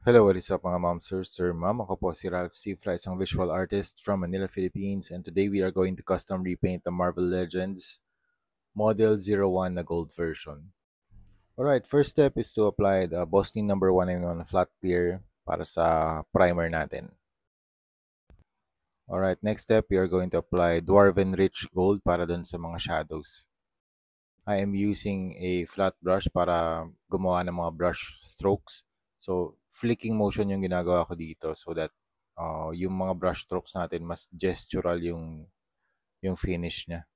Hello, what is up mga ma'am, sir, ma'am. Ako po si Ralph Cifra, isang visual artist from Manila, Philippines. And today we are going to custom repaint the Marvel Legends Model 01 na gold version. Alright, first step is to apply the Boston number 1 in 1 flat clear para sa primer natin. Alright, next step, we are going to apply Dwarven Rich Gold para dun sa mga shadows. I am using a flat brush para gumawa ng mga brush strokes. So, flicking motion yung ginagawa ko dito so that yung mga brush strokes natin mas gestural yung finish niya.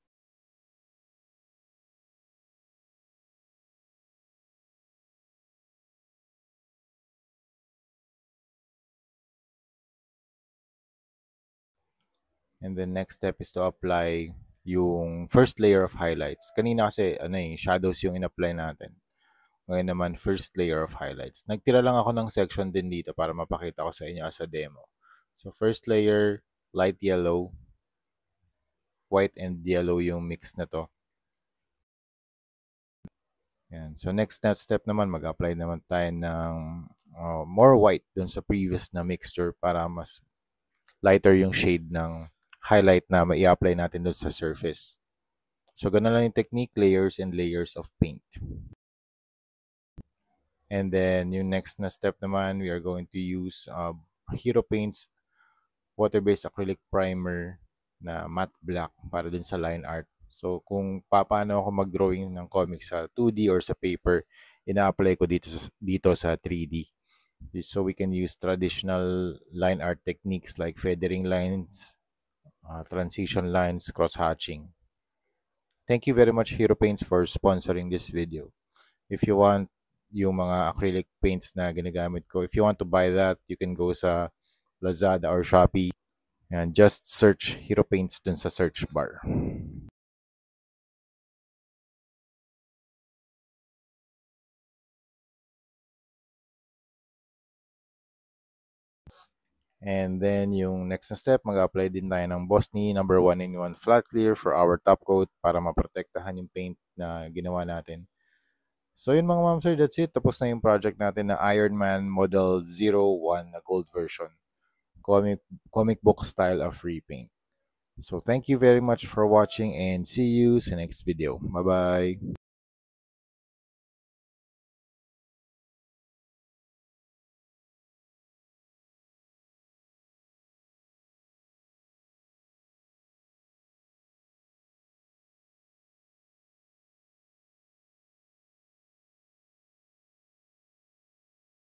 And then next step is to apply yung first layer of highlights. Kanina kasi shadows yung in-apply natin. Ngayon naman first layer of highlights. Nagtira lang ako ng section din dito para mapakita ko sa inyo as a demo. So first layer, light yellow, white and yellow yung mix na to. Yan. So next step naman, mag-apply naman tayo ng more white dun sa previous na mixture para mas lighter yung shade ng highlight na mai-apply natin dun sa surface. So ganun lang yung technique, layers and layers of paint. And then yung next na step naman, we are going to use Hero Paints water-based acrylic primer na matte black para dun sa line art. So, kung paano ako mag-drawing ng comics sa 2D or sa paper, ina-apply ko dito sa 3D. So, we can use traditional line art techniques like feathering lines, transition lines, cross-hatching. Thank you very much, Hero Paints, for sponsoring this video. If you want yung mga acrylic paints na ginagamit ko, if you want to buy that, you can go sa Lazada or Shopee. And just search Hero Paints dun sa search bar. And then yung next na step, mag-apply din tayo ng Bosni number 1 in 1 flat clear for our top coat para maprotektahan yung paint na ginawa natin. So yun mga ma'am sir, that's it. Tapos na yung project natin na Iron Man Model 01 na gold version. Comic book style of repaint. So thank you very much for watching and see you sa next video. Bye-bye!